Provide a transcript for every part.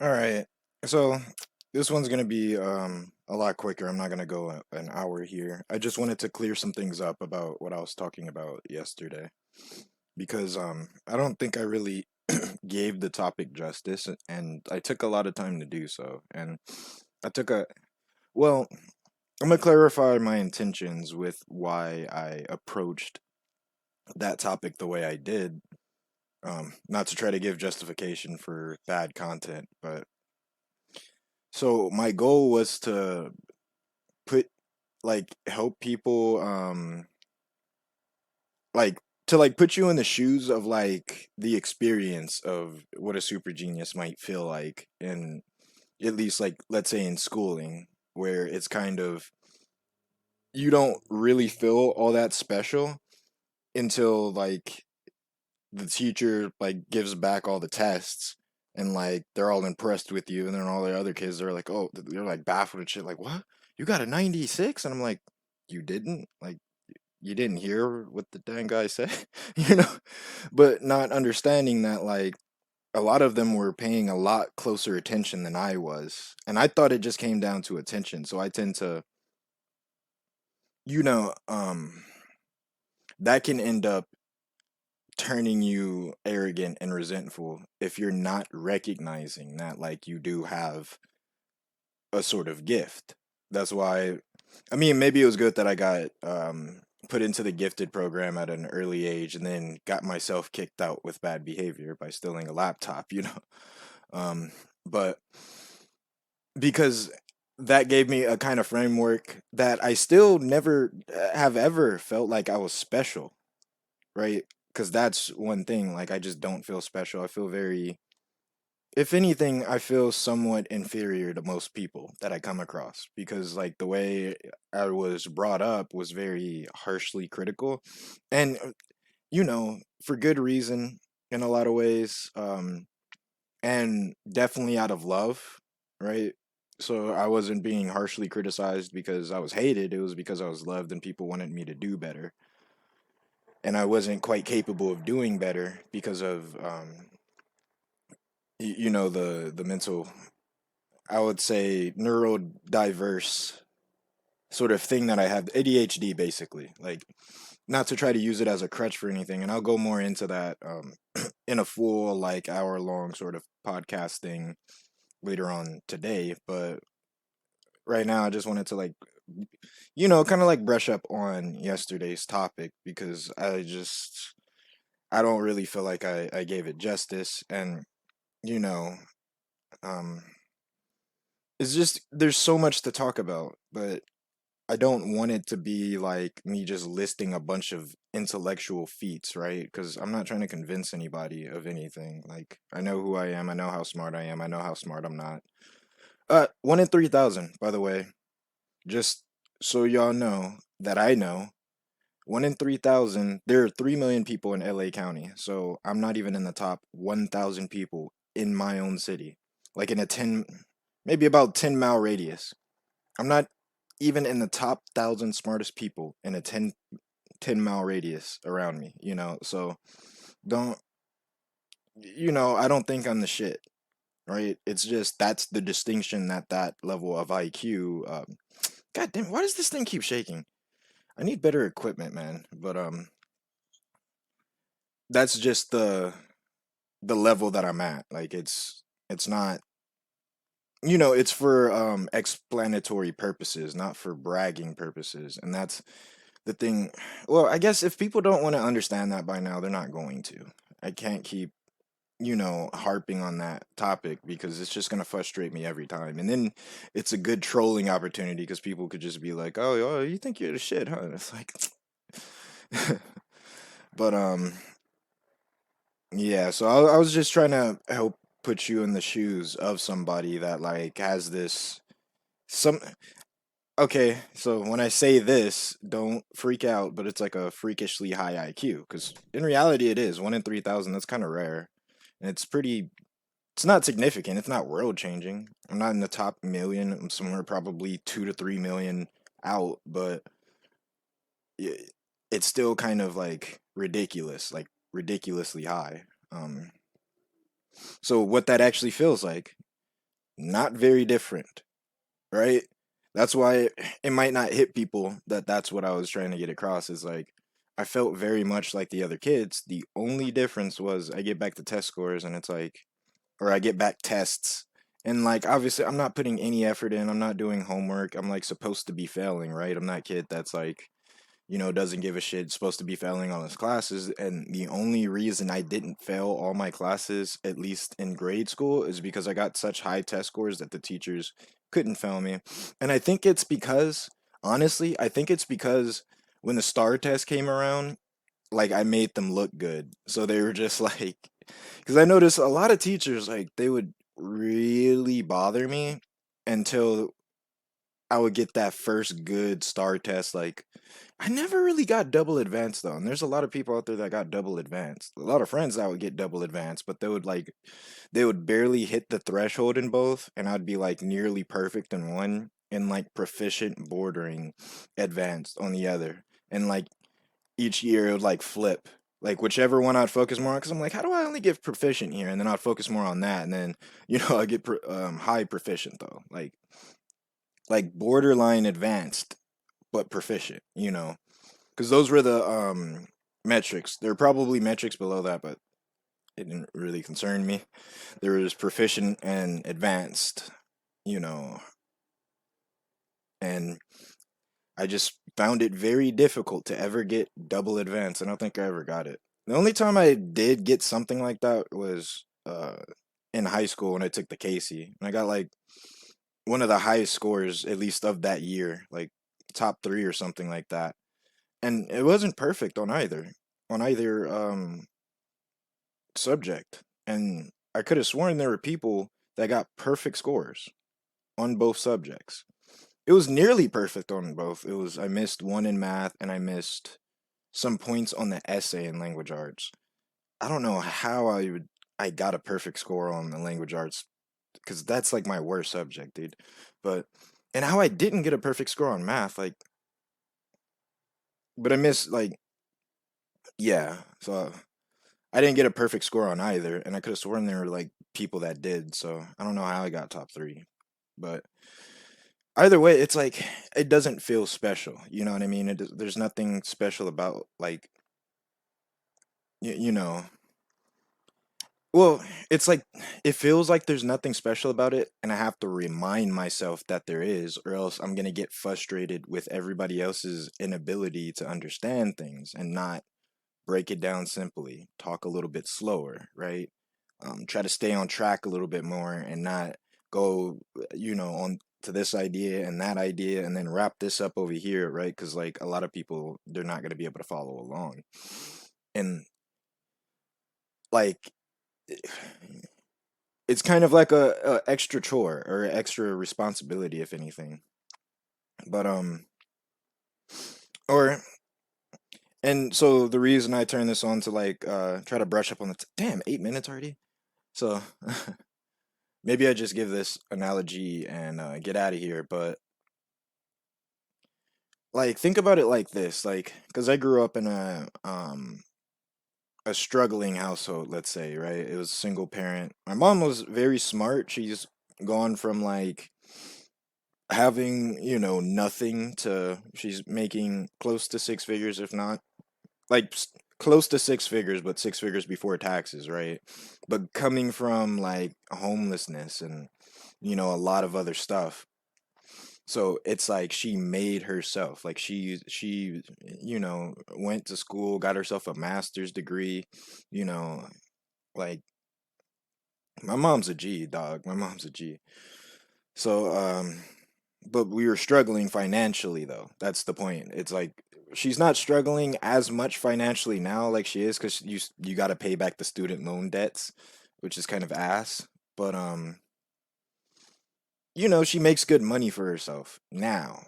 All right. So this one's gonna be a lot quicker. I'm not gonna go an hour here. I just wanted to clear some things up about what I was talking about yesterday because I don't think I really gave the topic justice, and I took a lot of time to do so. And I took a well, I'm gonna clarify my intentions with why I approached that topic the way I did. Not to try to give justification for bad content, but so my goal was to put help people like put you in the shoes of the experience of what a super genius might feel like in, at least, like, let's say in schooling, where it's kind of, you don't really feel all that special until the teacher gives back all the tests, and they're all impressed with you, and then all the other kids are like, oh, they're like baffled and shit, like, what, you got a 96? And I'm like, you didn't, you didn't hear what the dang guy said, you know? But not understanding that, a lot of them were paying a lot closer attention than I was. And I thought it just came down to attention. So I tend to, you know, that can end up turning you arrogant and resentful if you're not recognizing that, you do have a sort of gift. That's why, I mean, maybe it was good that I got put into the gifted program at an early age and then got myself kicked out with bad behavior by stealing a laptop, you know. Um, but because that gave me a kind of framework that I still never have ever felt like I was special, right? Because that's one thing. Like, I just don't feel special. I feel very, if anything, I feel somewhat inferior to most people that I come across because, the way I was brought up was very harshly critical, and for good reason in a lot of ways, and definitely out of love, right? So I wasn't being harshly criticized because I was hated. It was because I was loved and people wanted me to do better, and I wasn't quite capable of doing better because of the mental, I would say, neurodiverse sort of thing that I have, ADHD basically. Like, not to try to use it as a crutch for anything, and I'll go more into that in a full hour long sort of podcast thing later on today. But right now, I just wanted to kind of brush up on yesterday's topic because I don't really feel like I gave it justice, and you know um it's just, there's so much to talk about, but I don't want it to be like me just listing a bunch of intellectual feats, right? Because I'm not trying to convince anybody of anything. Like, I know who I am. I know how smart I am. I know how smart I'm not. 1 in 3,000, by the way. Just so y'all know that I know, 1 in 3,000. There are 3 million people in LA County, so I'm not even in the top 1,000 people in my own city. Like in a 10, maybe about 10-mile radius. I'm not even in the top 1,000 smartest people in a 10-mile radius around me, So don't, I don't think I'm the shit, right? It's just that's the distinction at that level of IQ. God damn, why does this thing keep shaking? I need better equipment, man. But that's just the level that I'm at. Like, it's not, it's for explanatory purposes, not for bragging purposes. And that's the thing. Well, I guess if people don't want to understand that by now, they're not going to. I can't keep, harping on that topic because it's just going to frustrate me every time. And then it's a good trolling opportunity because people could just be like, oh, you think you're the shit, huh? And it's like, but, yeah, so I was just trying to help put you in the shoes of somebody that, has this, some, okay, so when I say this, don't freak out, but it's like a freakishly high IQ, because in reality it is 1 in 3,000. That's kind of rare, and it's not significant. It's not world changing. I'm not in the top million. I'm somewhere probably 2 to 3 million out, but i- it's still kind of ridiculous, ridiculously high. So what that actually feels like. not very different, right? That's why it might not hit people that that's what I was trying to get across is like I felt very much like the other kids. The only difference was I get back the test scores and it's like or I get back tests and like obviously I'm not putting any effort in. I'm not doing homework. I'm like supposed to be failing, right? I'm that kid that's like doesn't give a shit, supposed to be failing all his classes. And the only reason I didn't fail all my classes, at least in grade school, is because I got such high test scores that the teachers couldn't fail me. And I think it's because, honestly, I think it's because when the STAR test came around, like I made them look good. So they were just like, because I noticed a lot of teachers, like, they would really bother me until I would get that first good STAR test. Like, I never really got double advanced though, and there's a lot of people out there that got double advanced. A lot of friends that would get double advanced, but they would barely hit the threshold in both, and I'd be like nearly perfect in one and like proficient bordering advanced on the other. And like each year it would like flip. Like whichever one I'd focus more on, because I'm like, how do I only get proficient here? And then I'd focus more on that, and then I get high proficient though, like borderline advanced but proficient. Because those were the metrics. There are probably metrics below that, but it didn't really concern me. There was proficient and advanced, you know, and I just found it very difficult to ever get double advanced. I don't think I ever got it. The only time I did get something like that was in high school when I took the Casey. And I got like one of the highest scores, at least of that year, like top three or something like that. And it wasn't perfect on either subject. And I could have sworn there were people that got perfect scores on both subjects. It was nearly perfect on both. I missed one in math and I missed some points on the essay in language arts. I don't know how I got a perfect score on the language arts because that's like my worst subject, dude. But and how I didn't get a perfect score on math, like, but I missed like yeah. So I didn't get a perfect score on either, and I could have sworn there were like people that did. So I don't know how I got top three, but either way, it's like it doesn't feel special. You know what I mean? There's nothing special about like you, you know. Well, it's like it feels like there's nothing special about it, and I have to remind myself that there is, or else I'm gonna get frustrated with everybody else's inability to understand things and not break it down simply, talk a little bit slower, right? Try to stay on track a little bit more and not go, on to this idea and that idea and then wrap this up over here, right? Because like a lot of people, they're not going to be able to follow along. And like, it's kind of like a extra chore or extra responsibility, if anything. But, or, and so the reason I turn this on to like, try to brush up on damn, 8 minutes already. So maybe I just give this analogy and get out of here. But like, think about it like this, like, because I grew up in a struggling household, let's say, right? It was single parent. My mom was very smart. She's gone from like having nothing to she's making close to six figures, if not like close to six figures, but six figures before taxes, right? But coming from like homelessness and a lot of other stuff. So it's like she made herself. Like she went to school, got herself a master's degree, you know, like my mom's a G, dog. My mom's a G. So but we were struggling financially though. That's the point. It's like she's not struggling as much financially now like she is cuz you got to pay back the student loan debts, which is kind of ass. But she makes good money for herself now.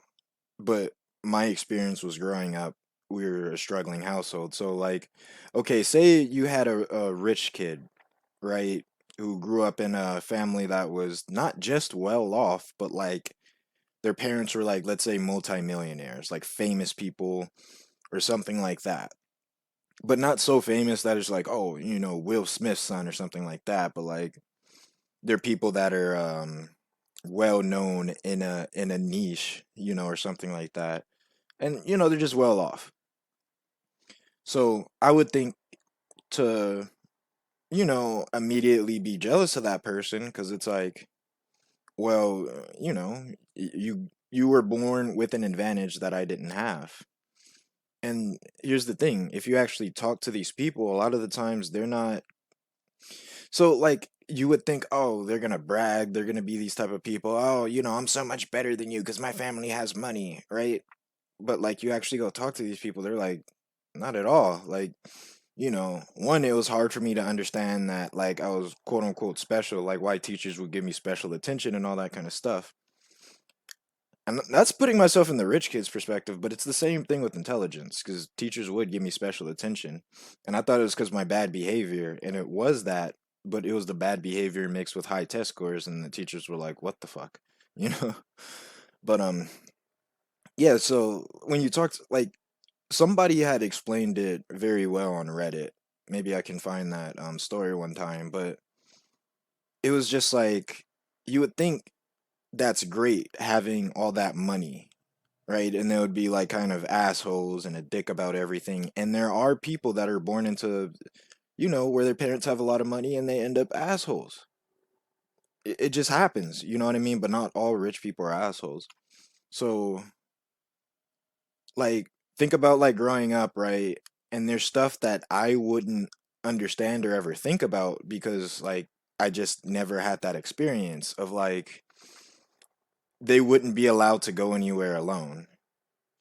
But my experience was growing up, we were a struggling household. So like, okay, say you had a rich kid, right? Who grew up in a family that was not just well off, but like their parents were like, let's say multimillionaires, like famous people or something like that. But not so famous that it's like, oh, Will Smith's son or something like that. But like they're people that are well known in a niche, or something like that. And they're just well off. So I would think to, immediately be jealous of that person because it's like, well, you were born with an advantage that I didn't have. And here's the thing, if you actually talk to these people, a lot of the times they're not. So like you would think, oh, they're gonna brag, they're gonna be these type of people. Oh, I'm so much better than you because my family has money, right? But like you actually go talk to these people, they're like, not at all. Like, one, it was hard for me to understand that like I was quote unquote special, like why teachers would give me special attention and all that kind of stuff. And that's putting myself in the rich kid's perspective, but it's the same thing with intelligence because teachers would give me special attention. And I thought it was because my bad behavior, and it was that, but it was the bad behavior mixed with high test scores, and the teachers were like, what the fuck? You know? But yeah, so when you talked, like, somebody had explained it very well on Reddit. Maybe I can find that story one time, but it was just like you would think that's great having all that money, right? And they would be like kind of assholes and a dick about everything. And there are people that are born into, where their parents have a lot of money and they end up assholes. It just happens, you know what I mean? But not all rich people are assholes. So, like, think about like growing up, right? And there's stuff that I wouldn't understand or ever think about because, like, I just never had that experience of like, they wouldn't be allowed to go anywhere alone.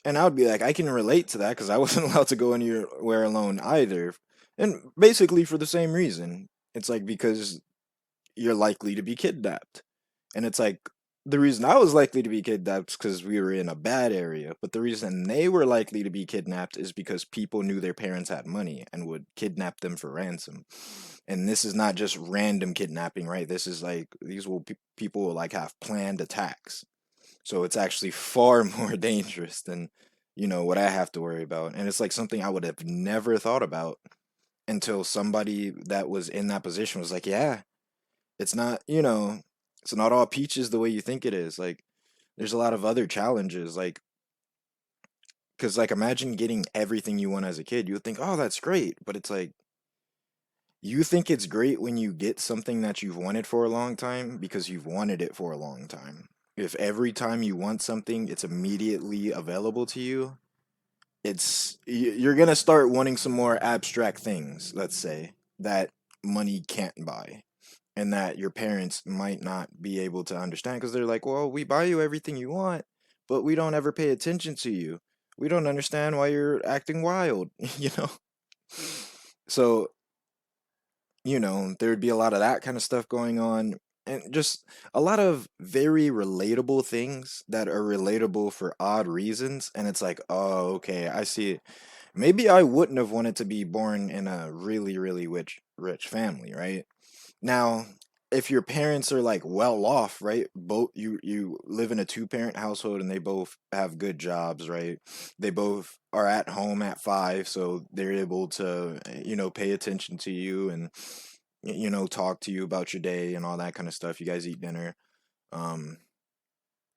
And I would be like, I can relate to that because I wasn't allowed to go anywhere alone either. And basically for the same reason. It's like because you're likely to be kidnapped. And it's like the reason I was likely to be kidnapped is because we were in a bad area. But the reason they were likely to be kidnapped is because people knew their parents had money and would kidnap them for ransom. And this is not just random kidnapping, right? This is like these people will like have planned attacks. So it's actually far more dangerous than, what I have to worry about. And it's like something I would have never thought about until somebody that was in that position was like, yeah, it's not, it's not all peaches the way you think it is. Like, there's a lot of other challenges. Like, because, like, imagine getting everything you want as a kid. You would think, oh, that's great. But it's like, you think it's great when you get something that you've wanted for a long time because you've wanted it for a long time. If every time you want something, it's immediately available to you, you're gonna start wanting some more abstract things, let's say, that money can't buy, and that your parents might not be able to understand because they're like, well, we buy you everything you want, but we don't ever pay attention to you. We don't understand why you're acting wild, you know? So there would be a lot of that kind of stuff going on, and just a lot of very relatable things that are relatable for odd reasons. And it's like, oh, okay, I see it. Maybe I wouldn't have wanted to be born in a really, really rich family, right? Now, if your parents are like well off, right? Both you live in a two-parent household and they both have good jobs, right? They both are at home at 5, so they're able to, pay attention to you and talk to you about your day and all that kind of stuff. You guys eat dinner. Um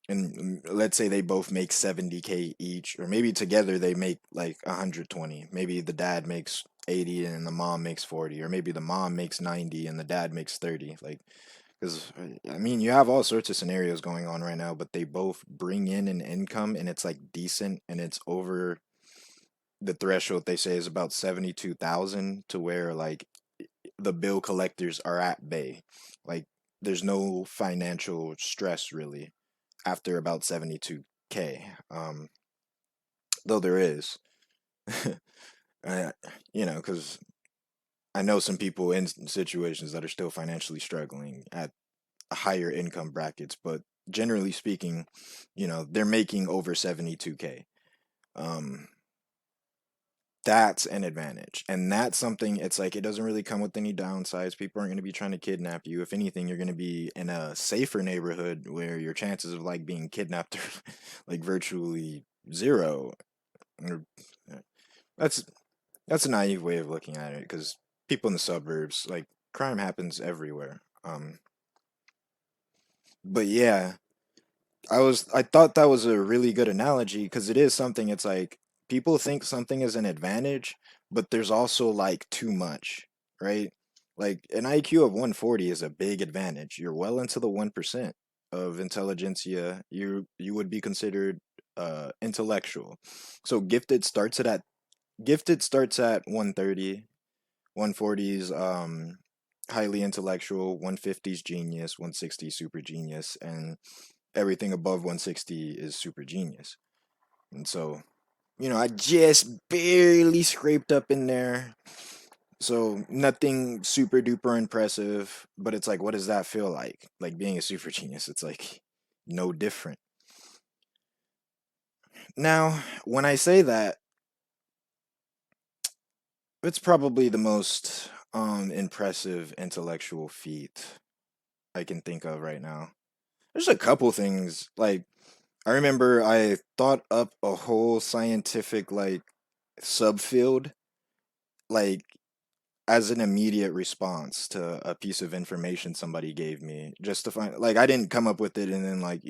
and let's say they both make 70K each, or maybe together they make like 120. Maybe the dad makes 80 and the mom makes 40, or maybe the mom makes 90 and the dad makes 30. Like, because I mean, you have all sorts of scenarios going on right now, but they both bring in an income and it's like decent and it's over the threshold. They say is about 72,000, to where like the bill collectors are at bay. Like, there's no financial stress really after about 72K. Though there is, uh, because I know some people in situations that are still financially struggling at higher income brackets, but generally speaking, they're making over 72K. Um, that's an advantage. And that's something, it's like, it doesn't really come with any downsides. People aren't going to be trying to kidnap you. If anything, you're going to be in a safer neighborhood where your chances of like being kidnapped are like virtually zero. Or- yeah. That's that's a naive way of looking at it because people in the suburbs, like, crime happens everywhere. But yeah, I thought that was a really good analogy because it is something. It's like people think something is an advantage, but there's also like too much, right? Like an IQ of 140 is a big advantage. You're well into the 1% of intelligentsia. You would be considered intellectual. So gifted starts at 130, 140's highly intellectual, 150's genius, 160 super genius, and everything above 160 is super genius. And so, I just barely scraped up in there. So nothing super duper impressive, but it's like, what does that feel like? Like being a super genius, it's like no different. Now, when I say that, it's probably the most impressive intellectual feat I can think of right now. There's a couple things like I remember I thought up a whole scientific like subfield like as an immediate response to a piece of information somebody gave me just to find like I didn't come up with it and then like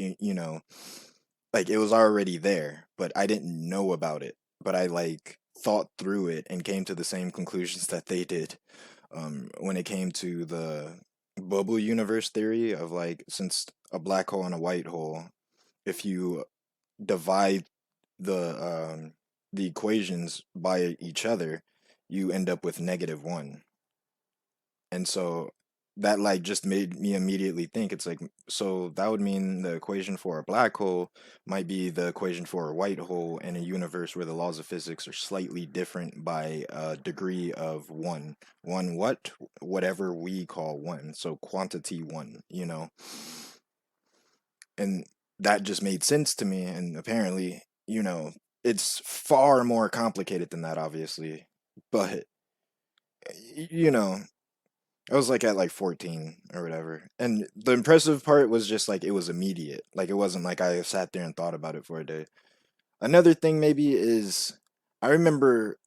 like it was already there but I didn't know about it but I like thought through it and came to the same conclusions that they did when it came to the bubble universe theory of like since a black hole and a white hole if you divide the equations by each other, you end up with -1. And so that like just made me immediately think it's like so that would mean the equation for a black hole might be the equation for a white hole in a universe where the laws of physics are slightly different by a degree of one. One what? Whatever we call one. So quantity one. And that just made sense to me and apparently it's far more complicated than that obviously but you know I was like at like 14 or whatever and the impressive part was just like it was immediate like it wasn't like I sat there and thought about it for a day. Another thing maybe is I remember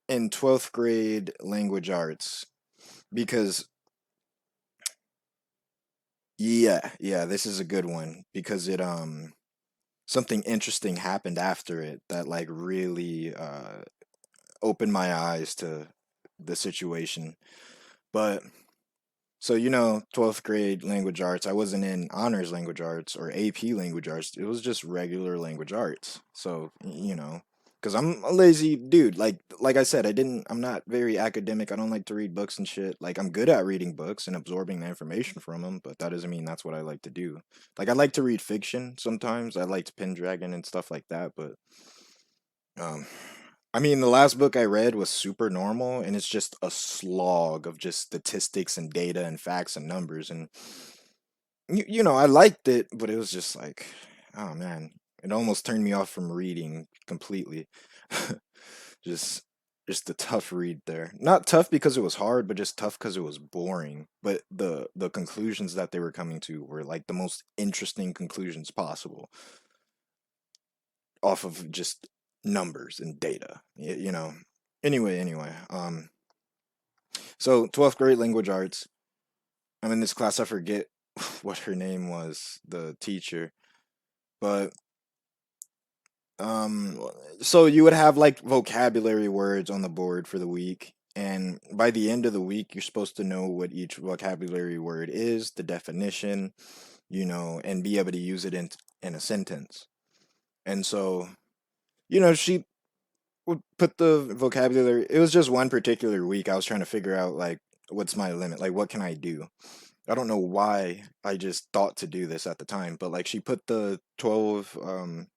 in 12th grade language arts because yeah, this is a good one because it something interesting happened after it that like really opened my eyes to the situation. But so 12th grade language arts, I wasn't in honors language arts or AP language arts. It was just regular language arts. So, cuz I'm a lazy dude. Like I said, I'm not very academic. I don't like to read books and shit. Like I'm good at reading books and absorbing the information from them, but that doesn't mean that's what I like to do. Like I like to read fiction sometimes. I like to Pendragon and stuff like that, but um, I mean, the last book I read was super normal, and it's just a slog of just statistics and data and facts and numbers. And I liked it, but it was just like, oh man, it almost turned me off from reading completely. just, just a tough read there. Not tough because it was hard, but just tough because it was boring. But the conclusions that they were coming to were like the most interesting conclusions possible off of just numbers and data. Anyway, so 12th grade language arts. I'm in this class. I forget what her name was, the teacher, but um, so you would have like vocabulary words on the board for the week, and by the end of the week, you're supposed to know what each vocabulary word is, the definition, and be able to use it in a sentence. And so, she would put the vocabulary. It was just one particular week. I was trying to figure out like what's my limit, like what can I do. I don't know why I just thought to do this at the time, but like she put the 12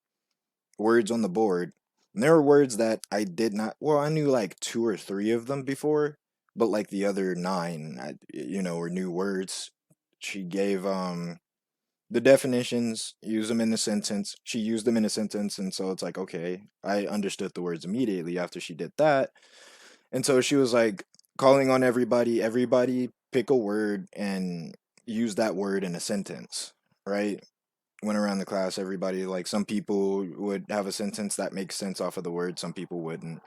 words on the board. And there were words that I did not, well, I knew like two or three of them before, but like the other nine, were new words. She gave the definitions, use them in the sentence. She used them in a sentence, and so it's like, okay, I understood the words immediately after she did that. And so she was like calling on everybody pick a word and use that word in a sentence, right? Went around the class, everybody, like some people would have a sentence that makes sense off of the word, some people wouldn't,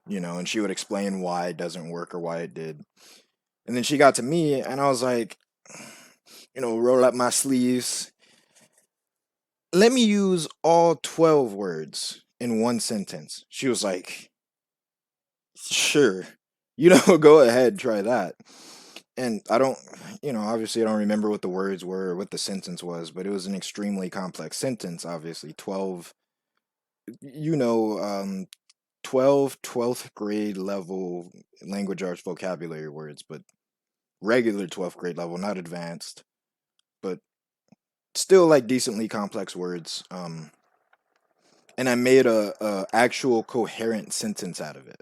and she would explain why it doesn't work or why it did. And then she got to me and I was like, roll up my sleeves, let me use all 12 words in one sentence. She was like, sure, go ahead, try that. And I don't, obviously I don't remember what the words were or what the sentence was, but it was an extremely complex sentence, obviously. 12, you know, um, 12th grade level language arts vocabulary words, but regular 12th grade level, not advanced, but still like decently complex words. And I made a actual coherent sentence out of it.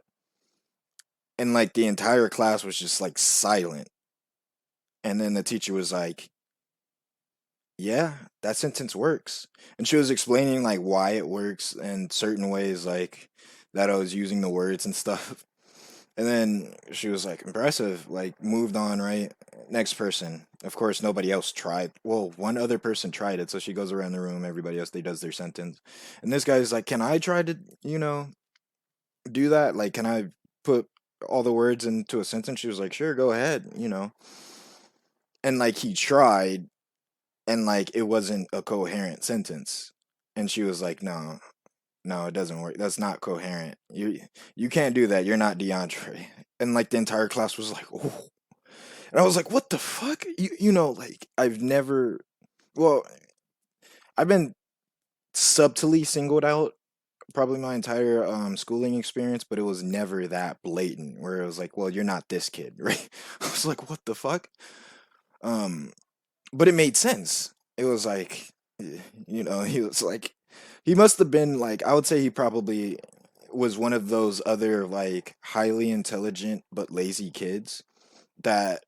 And like the entire class was just like silent. And then the teacher was like, yeah, that sentence works. And she was explaining like why it works and certain ways like that I was using the words and stuff. And then she was like, impressive, like moved on, right? Next person. Of course, nobody else tried. Well, one other person tried it. So she goes around the room, everybody else, they does their sentence. And this guy's like, can I try to, do that? Like, can I put all the words into a sentence? She was like, sure, go ahead. And like he tried and like it wasn't a coherent sentence. And she was like, no, no, it doesn't work. That's not coherent. You can't do that. You're not DeAndre. And like the entire class was like, oh. And I was like, what the fuck? Like I've never well, I've been subtly singled out probably my entire schooling experience, but it was never that blatant where it was like, well, you're not this kid, right? I was like, what the fuck? Um but it made sense. It was like, he was like, he must have been like, I would say he probably was one of those other like highly intelligent but lazy kids that,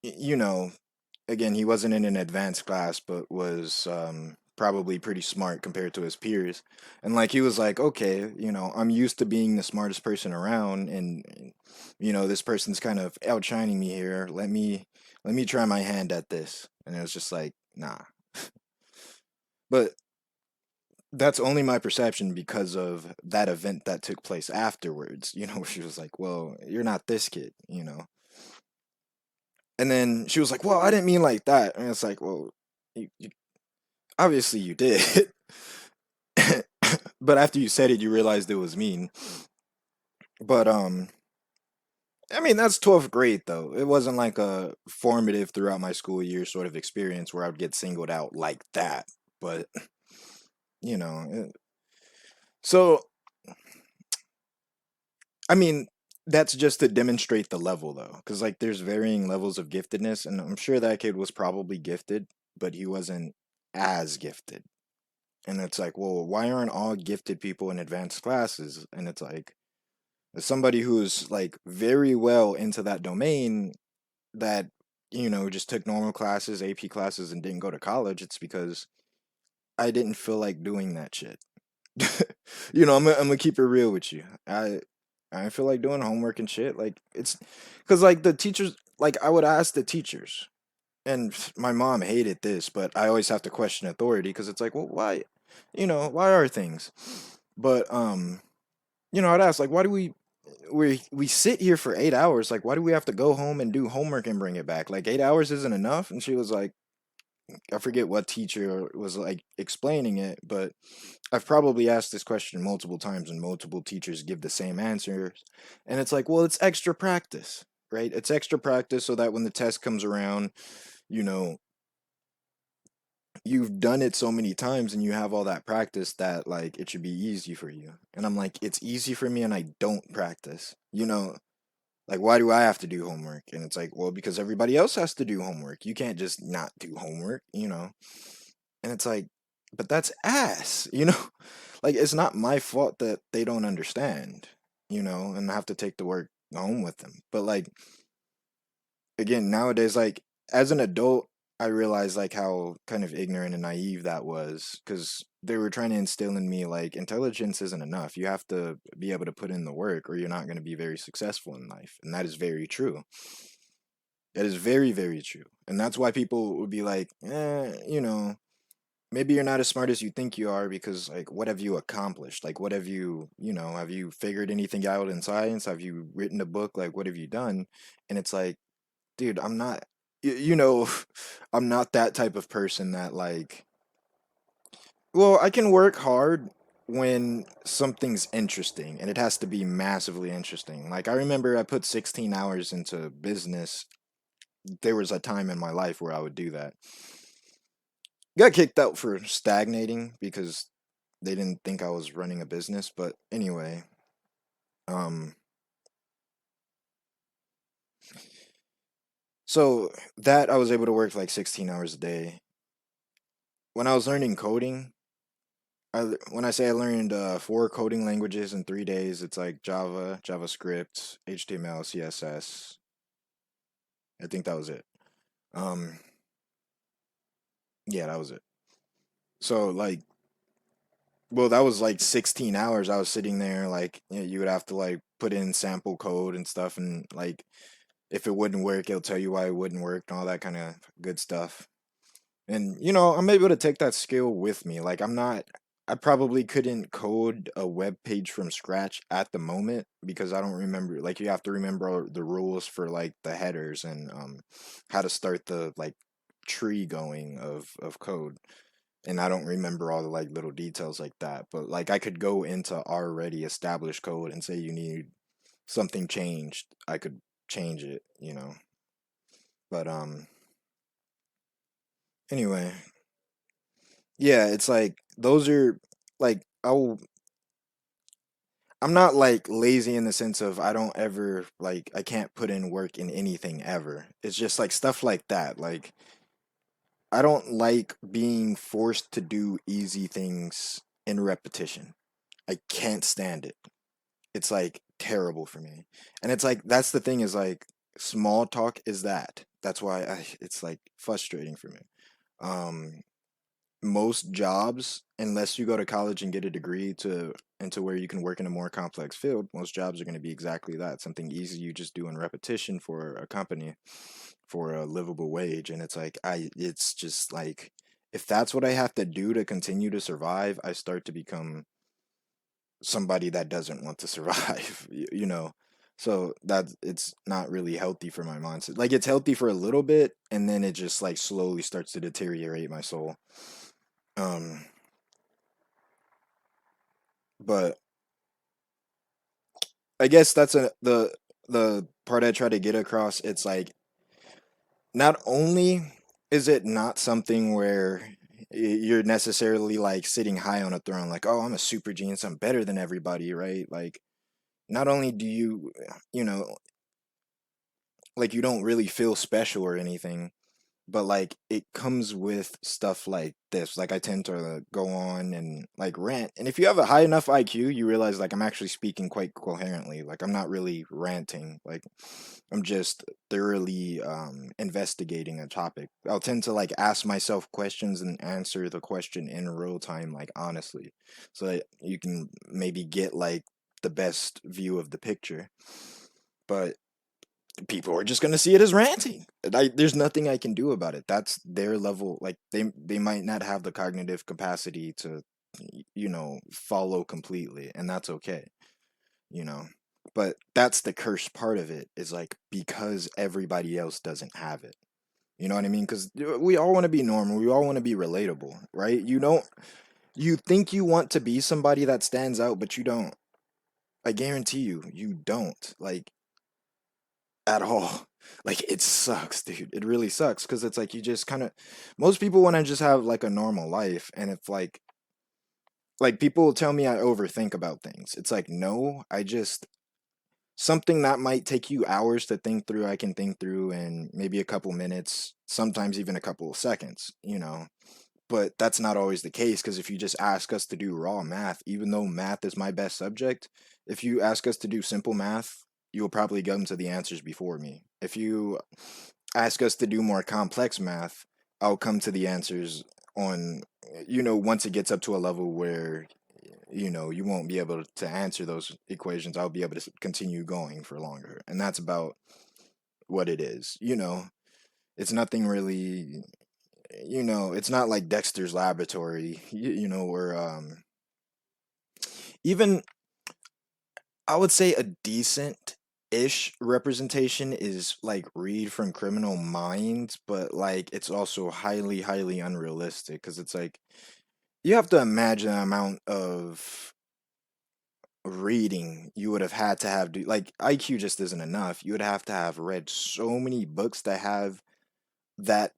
you know, again, he wasn't in an advanced class, but was probably pretty smart compared to his peers. And like he was like, okay, I'm used to being the smartest person around, and this person's kind of outshining me here. Let me try my hand at this. And it was just like, nah. But that's only my perception because of that event that took place afterwards. She was like, well, you're not this kid. And then she was like, well, I didn't mean like that. And it's like, well, you obviously you did. But after you said it, you realized it was mean. But I mean, that's 12th grade though. It wasn't like a formative throughout my school year sort of experience where I would get singled out like that. But you know, it- so I mean, that's just to demonstrate the level though, because like there's varying levels of giftedness, and I'm sure that kid was probably gifted, but he wasn't as gifted. And it's like, well, why aren't all gifted people in advanced classes? And it's like, as somebody who's like very well into that domain that just took normal classes, AP classes, and didn't go to college, it's because I didn't feel like doing that shit. I'm gonna keep it real with you. I feel like doing homework and shit. Like it's because like the teachers, like I would ask the teachers, and my mom hated this, but I always have to question authority because it's like, well, why, why are things? But I'd ask like, why do we sit here for 8 hours? Like, why do we have to go home and do homework and bring it back? Like 8 hours isn't enough. And she was like, I forget what teacher was like explaining it, but I've probably asked this question multiple times and multiple teachers give the same answers. And it's like, well, it's extra practice, right? It's extra practice so that when the test comes around, you know, you've done it so many times and you have all that practice that like it should be easy for you. And I'm like, it's easy for me and I don't practice. Like why do I have to do homework? And it's like, well, because everybody else has to do homework. You can't just not do homework. And it's like, but that's ass. Like it's not my fault that they don't understand, and I have to take the work home with them. But like again, nowadays, like as an adult, I realize like how kind of ignorant and naive that was because they were trying to instill in me like intelligence isn't enough. You have to be able to put in the work or you're not going to be very successful in life. And that is very true. That is very, very true. And that's why people would be like, maybe you're not as smart as you think you are because like what have you accomplished? Like what have you figured anything out in science? Have you written a book? Like what have you done? And it's like, dude, I'm not, I'm not that type of person that like Well, I can work hard when something's interesting, and it has to be massively interesting. Like, I remember I put 16 hours into business. There was a time in my life where I would do that. Got kicked out for stagnating because they didn't think I was running a business, but anyway, um so that I was able to work like 16 hours a day. When I was learning coding, when I say I learned four coding languages in 3 days, it's like Java, JavaScript, HTML, CSS. I think that was it. Um, yeah, that was it. So like, well, that was like 16 hours. I was sitting there, like, you would have to like put in sample code and stuff, and like if it wouldn't work, it'll tell you why it wouldn't work and all that kind of good stuff. And I'm able to take that skill with me. Like, I probably couldn't code a web page from scratch at the moment because I don't remember. Like, you have to remember the rules for like the headers and how to start the like tree going of code. And I don't remember all the like little details like that. But like, I could go into already established code and say you need something changed. I could change it. But anyway, yeah, it's like those are like I'm not like lazy in the sense of I don't ever like I can't put in work in anything ever. It's just like stuff like that. Like, I don't like being forced to do easy things in repetition. I can't stand it. It's like terrible for me. And it's like that's the thing is like small talk is that. That's why it's like frustrating for me. Um Most jobs, unless you go to college and get a degree to into where you can work in a more complex field, most jobs are going to be exactly that. Something easy you just do in repetition for a company for a livable wage. And it's like it's just like if that's what I have to do to continue to survive, I start to become somebody that doesn't want to survive, So that it's not really healthy for my mindset. Like, it's healthy for a little bit, and then it just like slowly starts to deteriorate my soul. Um, but I guess that's the part I try to get across. It's like not only is it not something where you're necessarily like sitting high on a throne, like, oh, I'm a super genius, I'm better than everybody, right? Like, not only do you know, like, you don't really feel special or anything, but like it comes with stuff like this. Like, I tend to go on and like rant, and if you have a high enough IQ, you realize like I'm actually speaking quite coherently. Like, I'm not really ranting. Like, I'm just thoroughly investigating a topic. I'll tend to like ask myself questions and answer the question in real time, like honestly, so that you can maybe get like the best view of the picture. But people are just going to see it as ranting. There's nothing I can do about it. That's their level. Like, they might not have the cognitive capacity to follow completely, and that's okay. You know, but that's the cursed part of it, is like because everybody else doesn't have it. You know what I mean? Because we all want to be normal. We all want to be relatable, right? You think you want to be somebody that stands out, but you don't. I guarantee you don't. Like, at all. Like, it sucks, dude. It really sucks because it's like you just kind of most people want to just have like a normal life, and it's like people will tell me I overthink about things. It's like, no, I just something that might take you hours to think through, I can think through in maybe a couple minutes, sometimes even a couple of seconds. But that's not always the case, because if you just ask us to do raw math, even though math is my best subject, if you ask us to do simple math, you'll probably come to the answers before me. If you ask us to do more complex math, I'll come to the answers on, once it gets up to a level where, you won't be able to answer those equations. I'll be able to continue going for longer. And that's about what it is. It's nothing really, it's not like Dexter's Laboratory, where even I would say a decent ish representation is like Read from Criminal Minds, but like it's also highly, highly unrealistic because it's like you have to imagine the amount of reading you would have had to have do like IQ just isn't enough. You would have to have read so many books that have that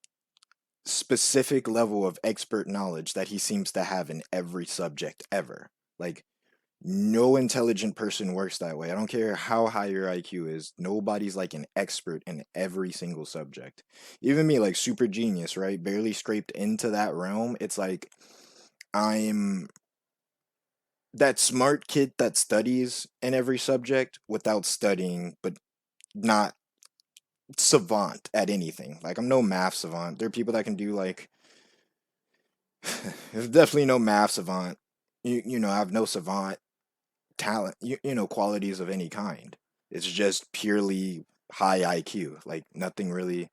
specific level of expert knowledge that he seems to have in every subject ever. Like no intelligent person works that way. I don't care how high your IQ is. Nobody's like an expert in every single subject. Even me, like super genius, right? Barely scraped into that realm. It's like I'm that smart kid that studies in every subject without studying, but not savant at anything. Like I'm no math savant. There are people that can do like there's definitely no math savant. I have no savant talent, qualities of any kind. It's just purely high IQ. Like nothing really,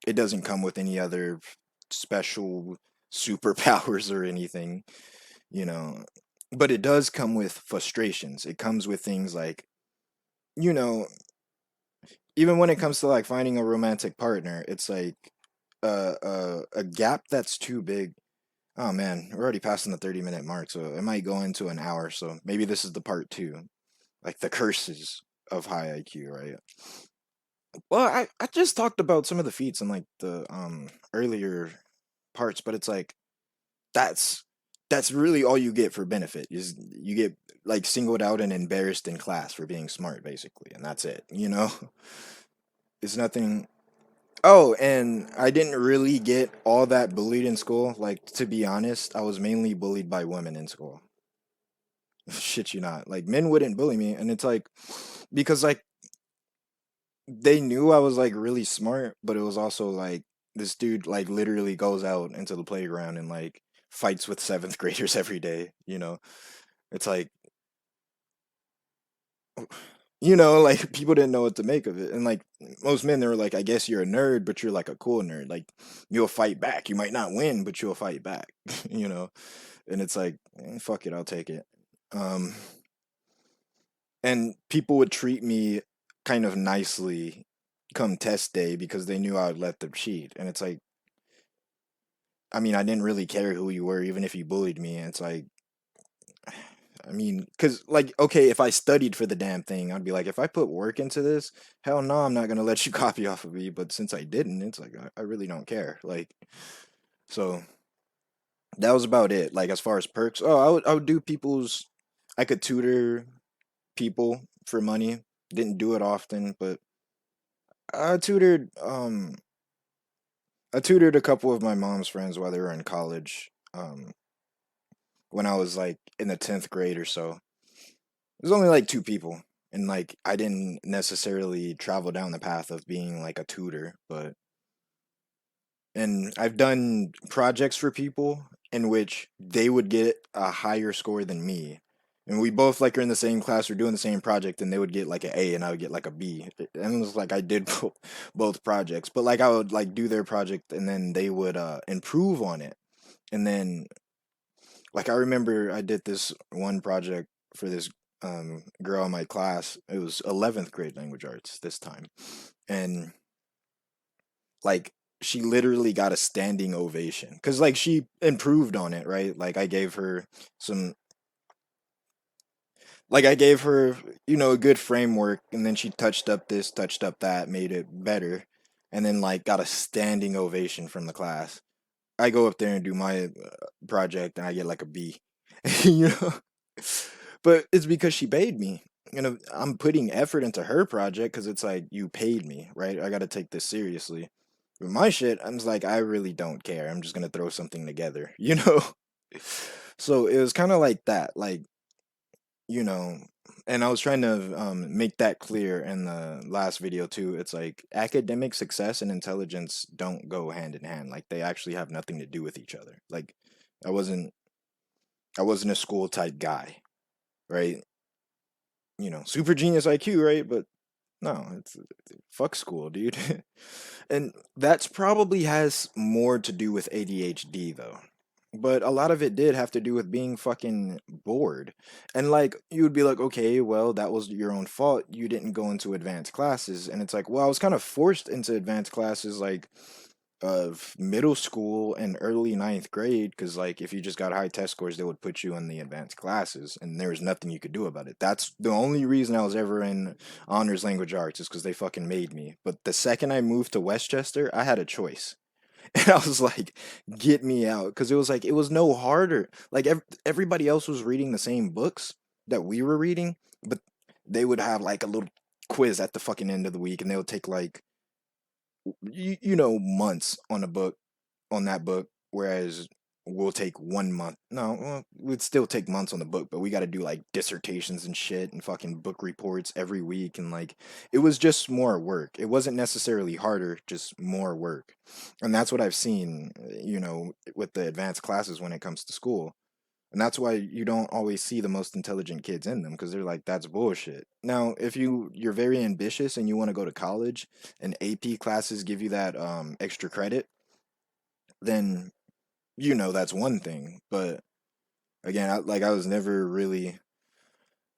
it doesn't come with any other special superpowers or anything, you know. But it does come with frustrations. It comes with things like, you know, even when it comes to like finding a romantic partner, it's like a gap that's too big. Oh man, we're already passing the 30-minute mark, so it might go into an hour. So maybe this is the part two, like the curses of high IQ, right? Well, I just talked about some of the feats in like the earlier parts, but it's like that's that's really all you get for benefit is you get like singled out and embarrassed in class for being smart, basically, and that's it. It's nothing. Oh, and I didn't really get all that bullied in school. Like to be honest, I was mainly bullied by women in school. Shit you not. Like men wouldn't bully me, and it's like because like they knew I was like really smart, but it was also like this dude like literally goes out into the playground and like fights with seventh graders every day, you know. It's like like people didn't know what to make of it. And like most men they were like, I guess you're a nerd, but you're like a cool nerd. Like you'll fight back. You might not win, but you'll fight back, you know. And it's like, fuck it, I'll take it. Um and people would treat me kind of nicely come test day because they knew I would let them cheat. And it's like, I mean, I didn't really care who you were, even if you bullied me. And it's like, I mean, because, like, okay, if I studied for the damn thing, I'd be like, if I put work into this, hell no, I'm not going to let you copy off of me. But since I didn't, it's like, I really don't care. Like, so that was about it. Like, as far as perks, oh, I would do people's, I could tutor people for money. Didn't do it often, but I tutored, I tutored a couple of my mom's friends while they were in college. When I was like in the 10th grade or so. It was only like two people. And like I didn't necessarily travel down the path of being like a tutor, but and I've done projects for people in which they would get a higher score than me. And we both like are in the same class, we're doing the same project, and they would get like an A and I would get like a B. And it was like I did both projects. But like I would like do their project and then they would improve on it. And then like I remember I did this one project for this girl in my class. It was 11th grade language arts this time. And like she literally got a standing ovation cuz like she improved on it, right? Like some I gave her, a good framework and then she touched up this, touched up that, made it better and then like got a standing ovation from the class. I go up there and do my project and I get like a B. you know but it's because she paid me. I'm putting effort into her project because it's like you paid me, right? I got to take this seriously. With my shit, I'm just like I really don't care. I'm just gonna throw something together, So it was kind of like that, like you know. And I was trying to make that clear in the last video too. It's like academic success and intelligence don't go hand in hand. Like they actually have nothing to do with each other. Like I wasn't I wasn't a school type guy, right? Super genius IQ, right? But no, it's fuck school, dude. And that's probably has more to do with ADHD though. But a lot of it did have to do with being fucking bored. And like you would be like, okay, well, that was your own fault. You didn't go into advanced classes. And it's like, well, I was kind of forced into advanced classes like of middle school and early ninth grade, because like if you just got high test scores, they would put you in the advanced classes, and there was nothing you could do about it. That's the only reason I was ever in honors language arts, is because they fucking made me. But the second I moved to Westchester, I had a choice. And I was like, get me out. Because it was like, it was no harder. Like, everybody else was reading the same books that we were reading, but they would have like a little quiz at the fucking end of the week, and they would take like, months on a book, on that book, whereas we'll take 1 month. No, well, we'd still take months on the book, but we got to do like dissertations and shit and fucking book reports every week. And like, it was just more work. It wasn't necessarily harder, just more work. And that's what I've seen, with the advanced classes when it comes to school. And that's why you don't always see the most intelligent kids in them, because they're like, that's bullshit. Now, if you're very ambitious and you want to go to college and AP classes give you that extra credit, then that's one thing. But again, I was never really.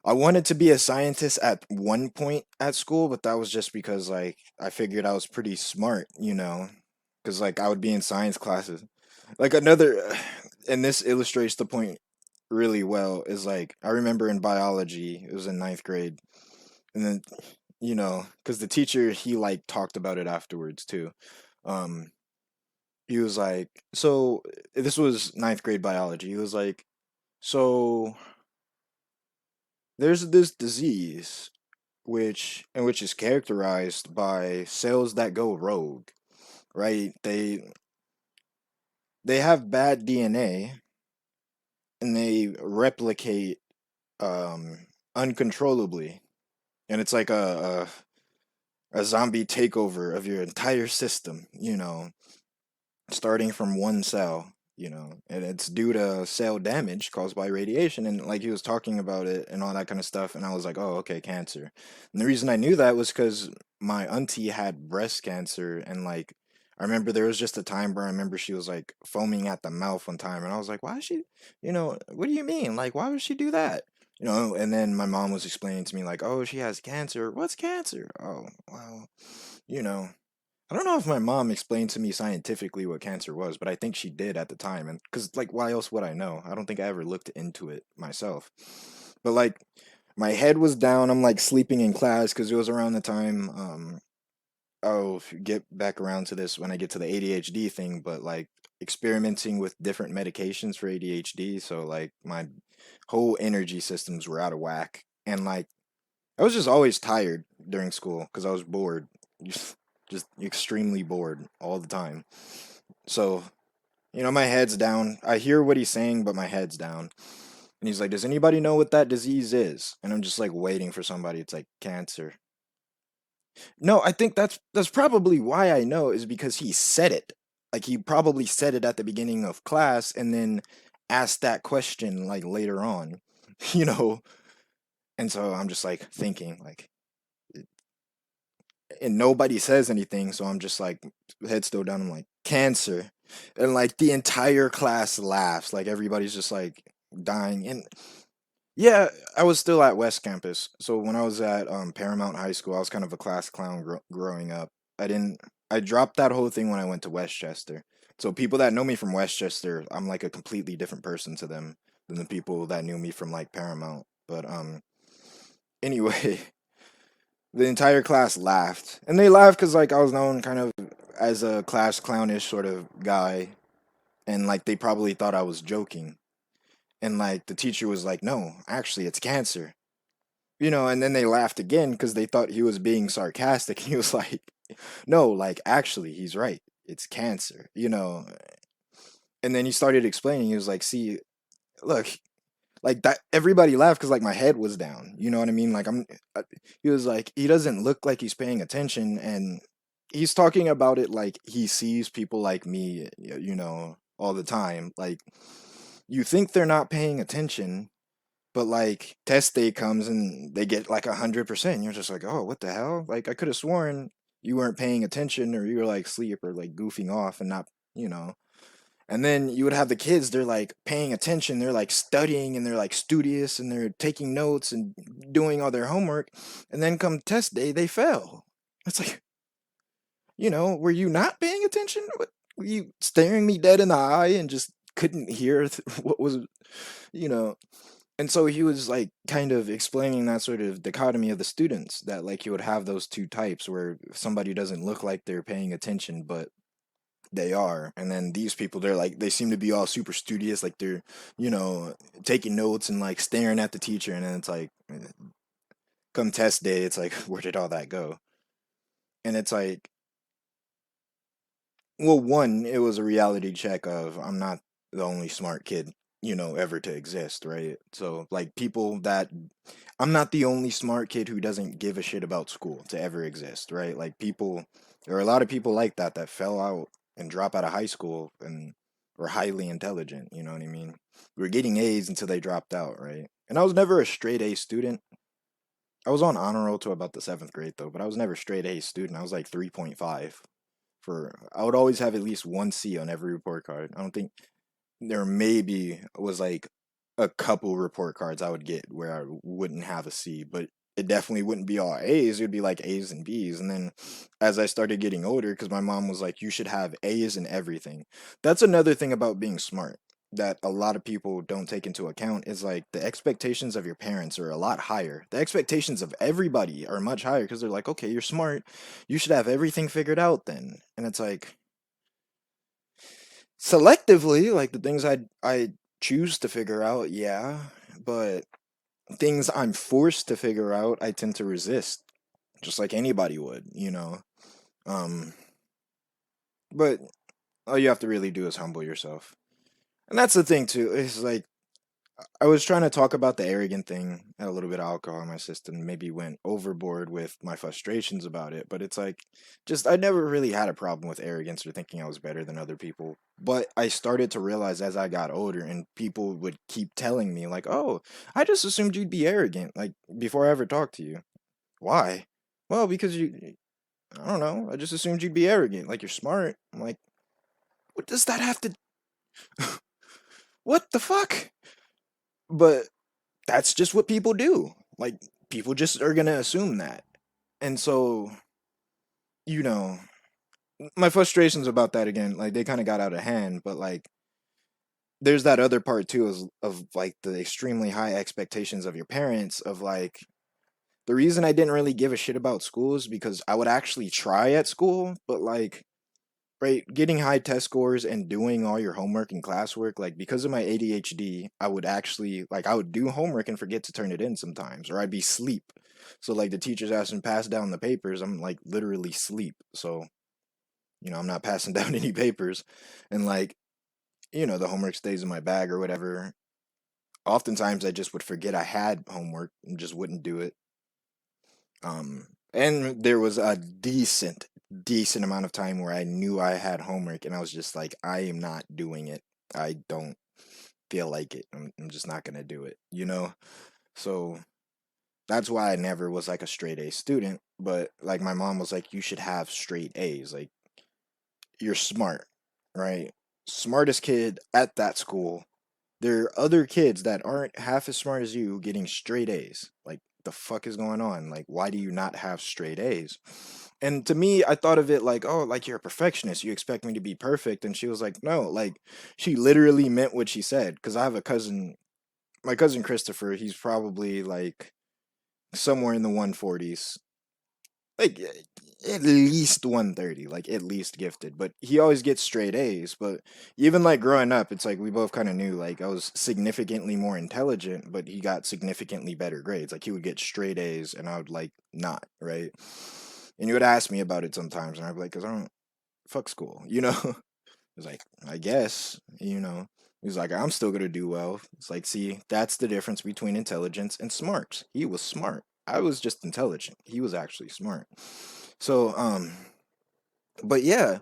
I wanted to be a scientist at one point at school, but that was just because like I figured I was pretty smart, because like I would be in science classes. Like another, and this illustrates the point really well, is like I remember in biology, it was in ninth grade, and then because the teacher, he like talked about it afterwards too. Um, he was like, so this was ninth grade biology. He was like, so there's this disease which is characterized by cells that go rogue, right? They have bad DNA, and they replicate uncontrollably, and it's like a zombie takeover of your entire system, starting from one cell, and it's due to cell damage caused by radiation. And like he was talking about it and all that kind of stuff, and I was like, oh, okay, cancer. And the reason I knew that was because my auntie had breast cancer, and like I remember there was just a time where I remember she was like foaming at the mouth one time, and I was like, why is she, what do you mean? Like, why would she do that? And then my mom was explaining to me like, oh, she has cancer. What's cancer? Oh, well, you know I don't know if my mom explained to me scientifically what cancer was, but I think she did at the time. And because, like, why else would I know? I don't think I ever looked into it myself. But, like, my head was down. I'm, like, sleeping in class because it was around the time. I'll get back around to this when I get to the ADHD thing, but, like, experimenting with different medications for ADHD. So, like, my whole energy systems were out of whack. And, like, I was just always tired during school because I was bored. Just extremely bored all the time. So, my head's down. I hear what he's saying, but my head's down. And he's like, "Does anybody know what that disease is?" And I'm just like waiting for somebody. It's like cancer. No, I think that's probably why I know, is because he said it. Like he probably said it at the beginning of class and then asked that question like later on. You know. And so I'm just like thinking like, and nobody says anything, so I'm just like head still down. I'm like cancer, and like the entire class laughs. Like everybody's just like dying. And yeah, I was still at West Campus. So when I was at Paramount High School, I was kind of a class clown growing up. I didn't. I dropped that whole thing when I went to Westchester. So people that know me from Westchester, I'm like a completely different person to them than the people that knew me from like Paramount. But anyway, the entire class laughed, and they laughed because like I was known kind of as a class clownish sort of guy, and like they probably thought I was joking, and like the teacher was like, "No, actually, it's cancer," and then they laughed again because they thought he was being sarcastic. He was like, "No, like actually, he's right. It's cancer." And then he started explaining. He was like, "See, look, like that everybody laughed because like my head was down, you know what I mean, like he was like, he doesn't look like he's paying attention, and he's talking about it like he sees people like me, all the time. Like you think they're not paying attention, but like test day comes and they get like 100%. You're just like, oh, what the hell, like I could have sworn you weren't paying attention, or you were like sleep or like goofing off and not, you know and then you would have the kids, they're like paying attention, they're like studying, and they're like studious, and they're taking notes and doing all their homework. And then come test day, they fail. It's like, were you not paying attention? Were you staring me dead in the eye and just couldn't hear what was, you know? And so he was like kind of explaining that sort of dichotomy of the students, that like you would have those two types where somebody doesn't look like they're paying attention, but they are. And then these people, they're like, they seem to be all super studious, like they're, you know, taking notes and like staring at the teacher. And then it's like, come test day, it's like, where did all that go? And it's like, well, one, it was a reality check of I'm not the only smart kid, ever to exist, right? So, like, people that I'm not the only smart kid who doesn't give a shit about school to ever exist, right? Like, there are a lot of people like that fell out and drop out of high school and were highly intelligent, you know what I mean? Were getting A's until they dropped out, right? And I was never a straight A student. I was on honor roll to about the seventh grade, though, but I was never straight A student. I was like 3.5 I would always have at least one C on every report card. I don't think there maybe was like a couple report cards I would get where I wouldn't have a C, but it definitely wouldn't be all A's. It would be like A's and B's. And then as I started getting older, because my mom was like, you should have A's in everything. That's another thing about being smart that a lot of people don't take into account is like the expectations of your parents are a lot higher. The expectations of everybody are much higher because they're like, okay, you're smart. You should have everything figured out then. And it's like, selectively, like the things I choose to figure out, yeah, but things I'm forced to figure out, I tend to resist, just like anybody would. Um, but all you have to really do is humble yourself, and that's the thing too. Is like I was trying to talk about the arrogant thing, had a little bit of alcohol in my system, maybe went overboard with my frustrations about it, but it's like just I never really had a problem with arrogance or thinking I was better than other people. But I started to realize as I got older and people would keep telling me like, "Oh, I just assumed you'd be arrogant like before I ever talked to you." Why? Well, because I don't know, I just assumed you'd be arrogant, like you're smart. I'm like, "What does that have to What the fuck?" But that's just what people do. Like people just are gonna assume that. And so, you know, my frustrations about that again, like they kind of got out of hand, but like there's that other part too of like the extremely high expectations of your parents of like the reason I didn't really give a shit about school is because I would actually try at school, but like right, getting high test scores and doing all your homework and classwork, like because of my ADHD, I would actually like I would do homework and forget to turn it in sometimes, or I'd be sleep. So like the teachers asked me to pass down the papers, I'm like literally sleep. So, I'm not passing down any papers. And like, the homework stays in my bag or whatever. Oftentimes I just would forget I had homework and just wouldn't do it. And there was a decent amount of time where I knew I had homework and I was just like, I am not doing it. I don't feel like it. I'm just not gonna do it. So that's why I never was like a straight A student. But like my mom was like, you should have straight A's. Like you're smart, right? Smartest kid at that school. There are other kids that aren't half as smart as you getting straight A's. Like, the fuck is going on? Like, why do you not have straight A's? And to me, I thought of it like, oh, like you're a perfectionist. You expect me to be perfect. And she was like, no, like, she literally meant what she said. Because I have a cousin, my cousin Christopher, he's probably like somewhere in the 140s, like at least 130, like at least gifted, but he always gets straight A's. But even like growing up, it's like we both kind of knew like I was significantly more intelligent, but he got significantly better grades. Like he would get straight A's and I would like not, right? And he would ask me about it sometimes and I'd be like, because I don't fuck school. He's like, I guess. He's like, I'm still gonna do well. It's like, see, that's the difference between intelligence and smarts. He was smart. I was just intelligent. He was actually smart. So, but yeah,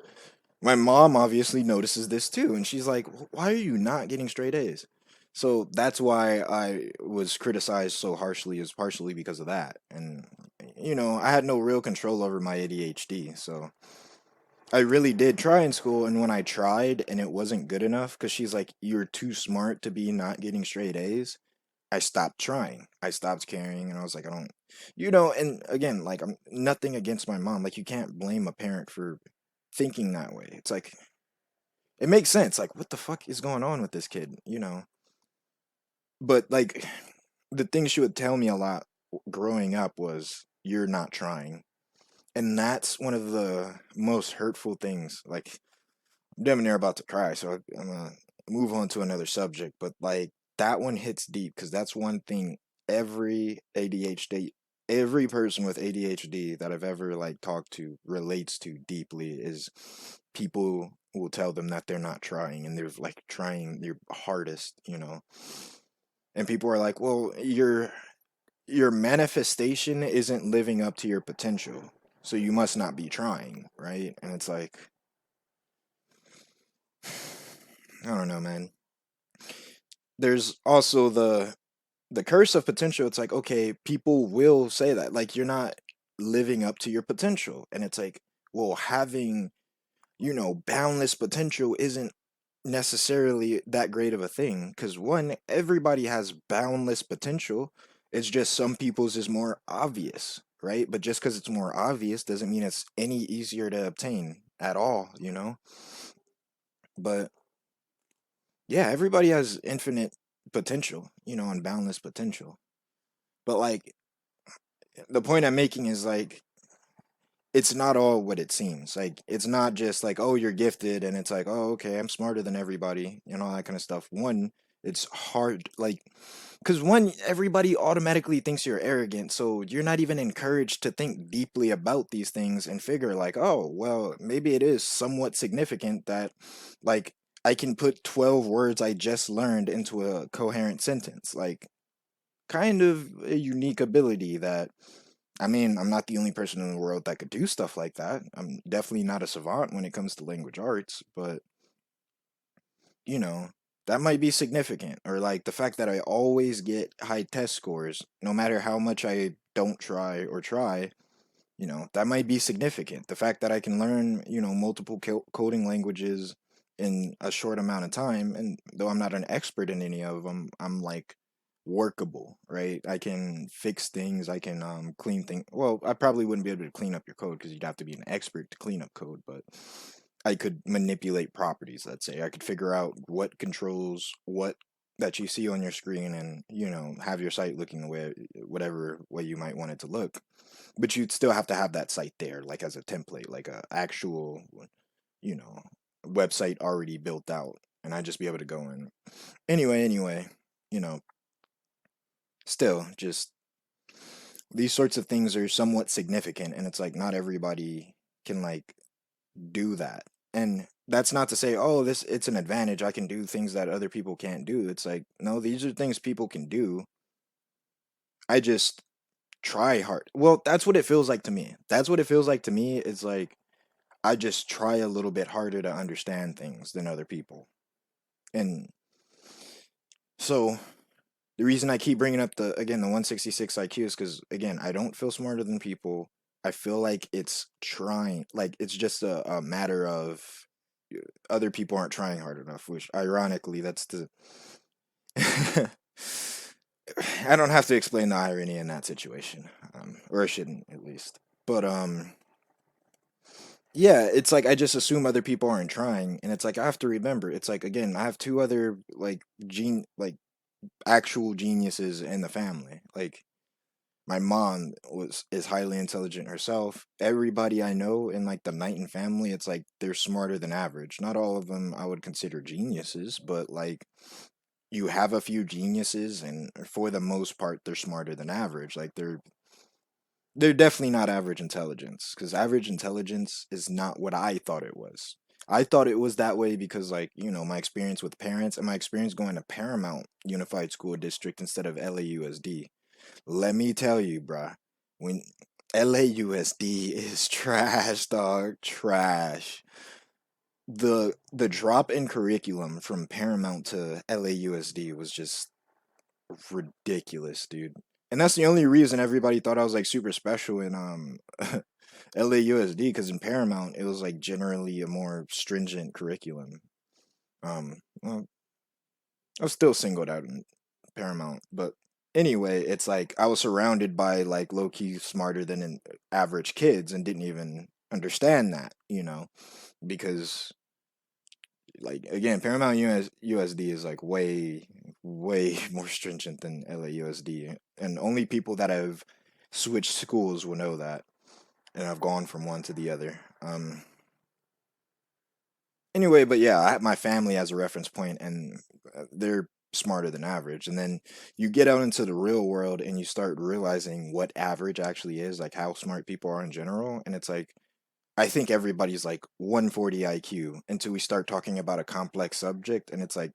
my mom obviously notices this too, and she's like, why are you not getting straight A's? So that's why I was criticized so harshly, is partially because of that. And, I had no real control over my ADHD. So I really did try in school, and when I tried and it wasn't good enough, because she's like, "You're too smart to be not getting straight A's." I stopped trying. I stopped caring, and I was like, I don't, you know. And again, like, I'm nothing against my mom. Like, you can't blame a parent for thinking that way. It's like it makes sense. Like, what the fuck is going on with this kid? You know. But like, the thing she would tell me a lot growing up was, "You're not trying," and that's one of the most hurtful things. Like, I'm damn near about to cry, so I'm gonna move on to another subject. But like, that one hits deep because that's one thing every ADHD, every person with ADHD that I've ever like talked to relates to deeply is people will tell them that they're not trying and they're like trying their hardest, you know. And people are like, "Well, your manifestation isn't living up to your potential, so you must not be trying, right?" And it's like, I don't know, man. There's also the curse of potential. It's like, okay, people will say that like you're not living up to your potential, and it's like, well, having, you know, boundless potential isn't necessarily that great of a thing, because one, everybody has boundless potential. It's just some people's is more obvious, right? But just because it's more obvious doesn't mean it's any easier to obtain at all, you know. But yeah, everybody has infinite potential, you know, and boundless potential. But like, the point I'm making is like, it's not all what it seems. Like, it's not just like, oh, you're gifted and it's like, oh, okay, I'm smarter than everybody and all that kind of stuff. One, it's hard, like, because one, everybody automatically thinks you're arrogant, so you're not even encouraged to think deeply about these things and figure like, oh, well, maybe it is somewhat significant that, like, I can put 12 words I just learned into a coherent sentence. Like, kind of a unique ability that, I mean, I'm not the only person in the world that could do stuff like that. I'm definitely not a savant when it comes to language arts, but you know, that might be significant. Or like the fact that I always get high test scores, no matter how much I don't try or try, you know, that might be significant. The fact that I can learn, you know, multiple coding languages in a short amount of time, and though I'm not an expert in any of them, I'm like workable, right? I can fix things, I can clean things. Well, I probably wouldn't be able to clean up your code because you'd have to be an expert to clean up code, but I could manipulate properties, let's say. I could figure out what controls what that you see on your screen and, you know, have your site looking the way, whatever way you might want it to look. But you'd still have to have that site there, like as a template, like a actual, you know, website already built out. And I'd just be able to go in. Anyway, you know, still, just these sorts of things are somewhat significant. And it's like not everybody can, like, do that. And that's not to say, oh, this it's an advantage. I can do things that other people can't do. It's like, no, these are things people can do. I just try hard. Well, that's what it feels like to me. That's what it feels like to me. It's like I just try a little bit harder to understand things than other people. And so the reason I keep bringing up the 166 IQ is because again, I don't feel smarter than people. I feel like it's trying, like it's just a matter of other people aren't trying hard enough, which ironically that's the I don't have to explain the irony in that situation, or I shouldn't at least. But yeah, it's like I just assume other people aren't trying, and it's like I have to remember. It's like again, I have two other like like actual geniuses in the family. Like my mom is highly intelligent herself. Everybody I know in like the Knighton family, it's like they're smarter than average. Not all of them I would consider geniuses, but like you have a few geniuses, and for the most part, they're smarter than average. Like they're definitely not average intelligence, because average intelligence is not what I thought it was. I thought it was that way because, like, you know, my experience with parents and my experience going to Paramount Unified School District instead of LAUSD. Let me tell you, bruh, when LAUSD is trash, dog, trash. The drop in curriculum from Paramount to LAUSD was just ridiculous, dude. And that's the only reason everybody thought I was like super special in LAUSD, because in Paramount it was like generally a more stringent curriculum. Well, I was still singled out in Paramount, but Anyway, it's like I was surrounded by like low key smarter than an average kids and didn't even understand that, because like again, Paramount USD is like way more stringent than LAUSD, and only people that have switched schools will know that, and I've gone from one to the other. Anyway, but yeah, I have my family as a reference point, and they're smarter than average. And then you get out into the real world and you start realizing what average actually is, like how smart people are in general. And it's like, I think everybody's like 140 IQ until we start talking about a complex subject. And it's like,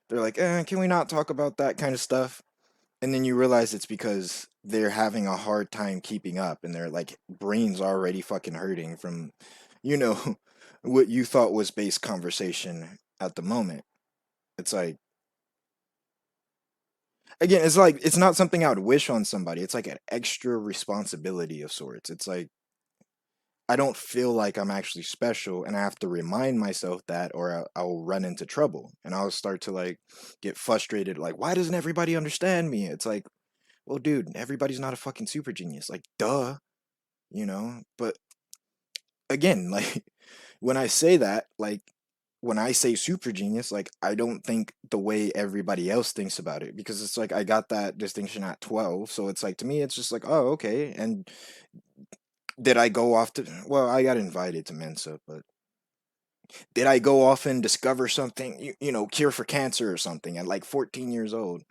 they're like, can we not talk about that kind of stuff? And then you realize it's because they're having a hard time keeping up and their like brains already fucking hurting from, you know, what you thought was base conversation at the moment. It's like, again, it's like it's not something I would wish on somebody. It's like an extra responsibility of sorts. It's like I don't feel like I'm actually special, and I have to remind myself that, or I'll run into trouble, and I'll start to like get frustrated. Like, why doesn't everybody understand me? It's like, well, dude, everybody's not a fucking super genius. Like, duh, But again, like when I say that, like when I say super genius, like I don't think the way everybody else thinks about it, because it's like I got that distinction at 12, so it's like to me it's just like, oh, okay. And did I go off to, well, I got invited to Mensa, but did I go off and discover something, cure for cancer or something at like 14 years old?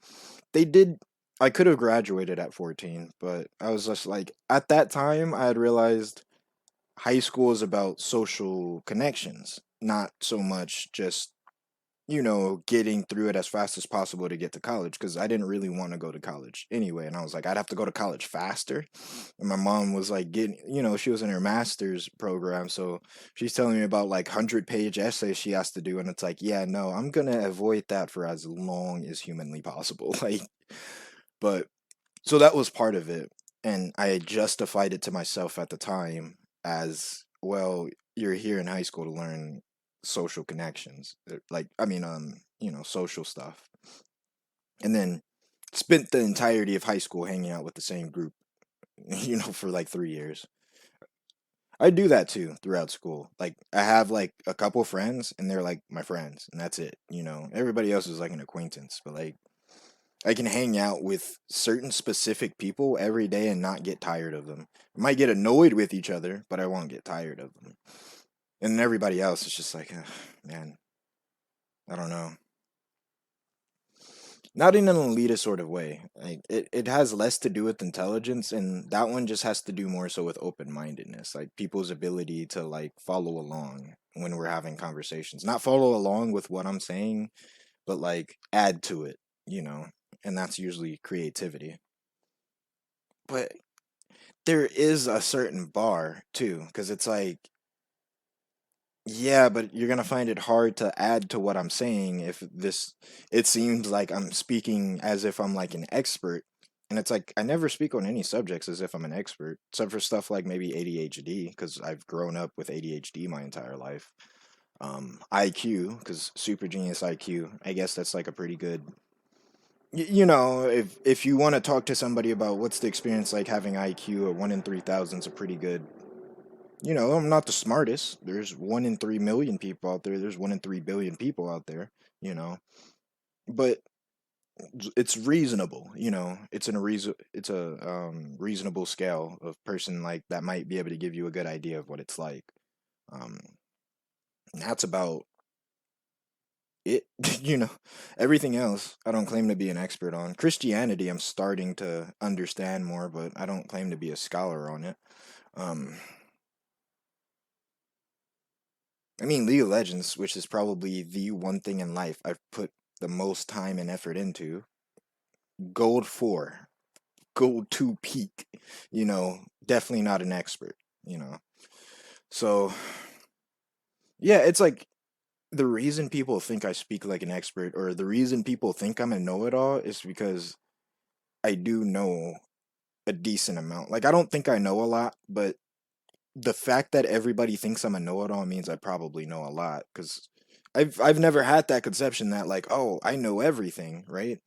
They did. I could have graduated at 14, but I was just like, at that time I had realized high school is about social connections, not so much just, getting through it as fast as possible to get to college, because I didn't really want to go to college anyway. And I was like, I'd have to go to college faster. And my mom was like, she was in her master's program. So she's telling me about like 100-page essays she has to do. And it's like, yeah, no, I'm going to avoid that for as long as humanly possible. Like, but so that was part of it. And I justified it to myself at the time as, well, you're here in high school to learn social connections. Like, I mean, social stuff. And then spent the entirety of high school hanging out with the same group, for like 3 years. I do that too throughout school. Like, I have like a couple friends and they're like my friends, and that's it. Everybody else is like an acquaintance, but like, I can hang out with certain specific people every day and not get tired of them. I might get annoyed with each other, but I won't get tired of them. And everybody else is just like, ugh, man, I don't know. Not in an elitist sort of way. Like it has less to do with intelligence, and that one just has to do more so with open mindedness, like people's ability to like follow along when we're having conversations. Not follow along with what I'm saying, but like add to it, you know. And that's usually creativity. But there is a certain bar too, because it's like, yeah, but you're gonna find it hard to add to what I'm saying if it seems like I'm speaking as if I'm like an expert. And it's like I never speak on any subjects as if I'm an expert, except for stuff like maybe ADHD, because I've grown up with ADHD my entire life. IQ, because super genius IQ. I guess that's like a pretty good. If you want to talk to somebody about what's the experience like having IQ, a 1 in 3,000 is a pretty good. I'm not the smartest. There's 1 in 3 million people out there. There's 1 in 3 billion people out there. You know, but it's reasonable. It's a reasonable scale of person like that might be able to give you a good idea of what it's like. Um, and that's about it. you know, Everything else I don't claim to be an expert on. Christianity, I'm starting to understand more, but I don't claim to be a scholar on it. Um, I mean, League of Legends, which is probably the one thing in life I've put the most time and effort into, gold 4, gold 2 peak, definitely not an expert, you know. So, yeah, it's like the reason people think I speak like an expert, or the reason people think I'm a know it all, is because I do know a decent amount. Like, I don't think I know a lot, but the fact that everybody thinks I'm a know-it-all means I probably know a lot, because I've never had that conception that like, oh, I know everything, right?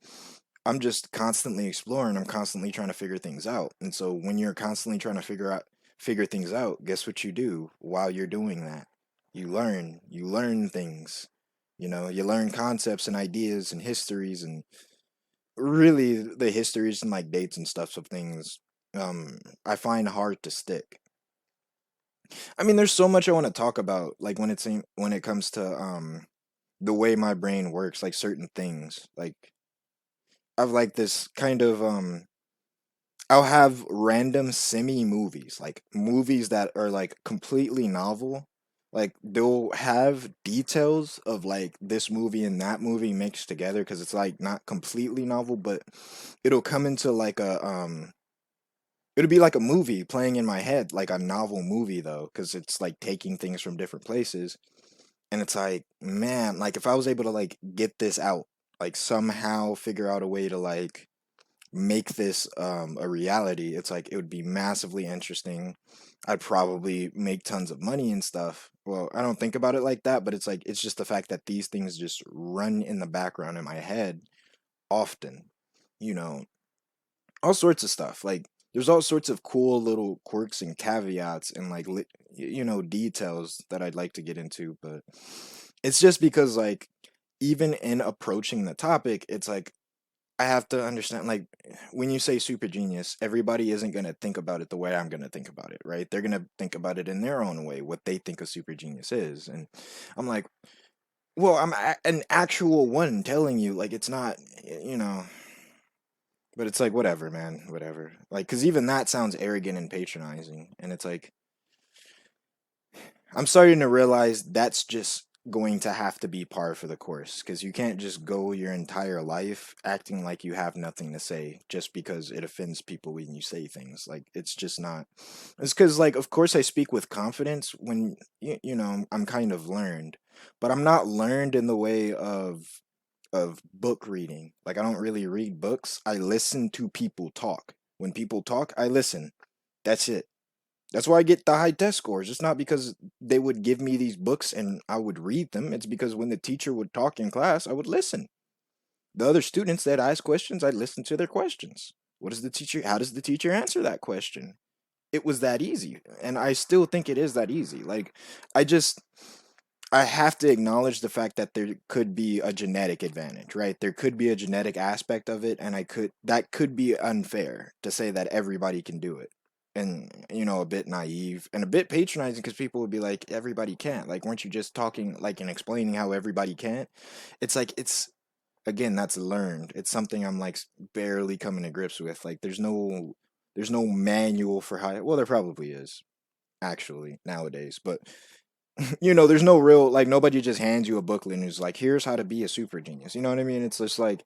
I'm just constantly exploring. I'm constantly trying to figure things out. And so when you're constantly trying to figure things out, guess what you do while you're doing that? You learn things. You learn concepts and ideas and histories and really the histories and like dates and stuff of things I find hard to stick. I mean, there's so much I want to talk about like when it comes to the way my brain works, like certain things. Like I've like this kind of I'll have random semi movies, like movies that are like completely novel. Like they'll have details of like this movie and that movie mixed together because it's like not completely novel, but it'll come into like a it'll be like a movie playing in my head, like a novel movie though, because it's like taking things from different places. And it's like, man, like if I was able to like get this out, like somehow figure out a way to like make this a reality, it's like it would be massively interesting. I'd probably make tons of money and stuff. Well, I don't think about it like that, but it's like it's just the fact that these things just run in the background in my head often. You know, all sorts of stuff. Like there's all sorts of cool little quirks and caveats and like details that I'd like to get into, but it's just because like even in approaching the topic, it's like I have to understand, like, when you say super genius, everybody isn't going to think about it the way I'm going to think about it, right? They're going to think about it in their own way, what they think a super genius is. And I'm like, well, an actual one telling you, like, it's not, you know, but it's like, whatever, man, whatever. Like, because even that sounds arrogant and patronizing. And it's like, I'm starting to realize that's just going to have to be par for the course because you can't just go your entire life acting like you have nothing to say just because it offends people when you say things. Like it's just not. It's because like of course I speak with confidence when I'm kind of learned, but I'm not learned in the way of book reading. Like I don't really read books. I listen to people talk. When people talk, I listen. That's it. That's why I get the high test scores. It's not because they would give me these books and I would read them. It's because when the teacher would talk in class, I would listen. The other students that ask questions, I'd listen to their questions. How does the teacher answer that question? It was that easy. And I still think it is that easy. Like, I just, I have to acknowledge the fact that there could be a genetic advantage, right? There could be a genetic aspect of it, and that could be unfair to say that everybody can do it. And, a bit naive and a bit patronizing because people would be like, everybody can't. Like, weren't you just talking, like, and explaining how everybody can't? It's like, again, that's learned. It's something I'm, like, barely coming to grips with. Like, there's no manual for how, well, there probably is, actually, nowadays, but there's no real like nobody just hands you a booklet and is like, here's how to be a super genius. You know what I mean? It's just like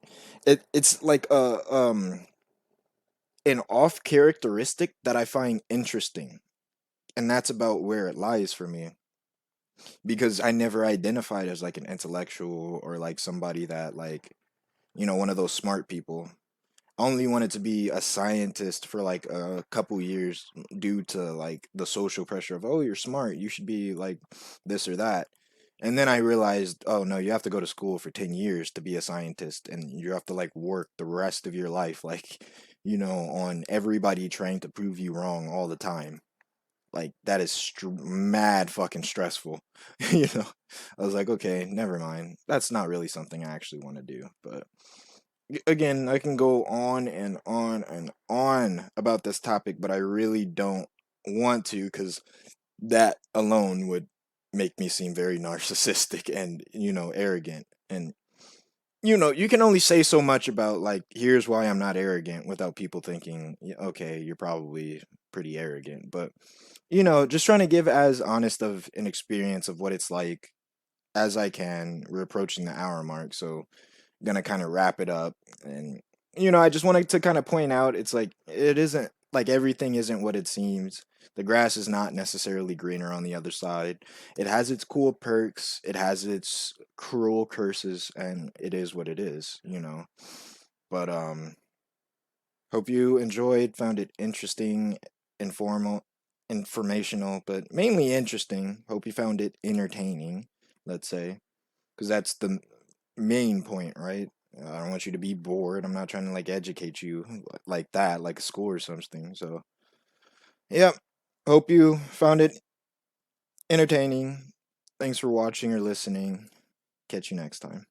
it's like an off characteristic that I find interesting. And that's about where it lies for me. Because I never identified as like an intellectual or like somebody that like, one of those smart people. Only wanted to be a scientist for like a couple years due to like the social pressure of, oh, you're smart, you should be like this or that. And then I realized, oh no, you have to go to school for 10 years to be a scientist and you have to like work the rest of your life like, on everybody trying to prove you wrong all the time. Like that is mad fucking stressful. you know. I was like, okay, never mind. That's not really something I actually want to do, but again, I can go on and on and on about this topic, but I really don't want to because that alone would make me seem very narcissistic and, arrogant. And, you can only say so much about, like, here's why I'm not arrogant without people thinking, "Yeah, okay, you're probably pretty arrogant." But, just trying to give as honest of an experience of what it's like as I can. We're approaching the hour mark, so gonna kind of wrap it up. And I just wanted to kind of point out it's like it isn't like everything isn't what it seems. The grass is not necessarily greener on the other side. It has its cool perks, it has its cruel curses, and it is what it is. But hope you enjoyed, found it interesting, informal, informational, but mainly interesting. Hope you found it entertaining, let's say, because that's the main point, right? I don't want you to be bored. I'm not trying to like educate you like that, like a school or something. So, yeah. Hope you found it entertaining. Thanks for watching or listening. Catch you next time.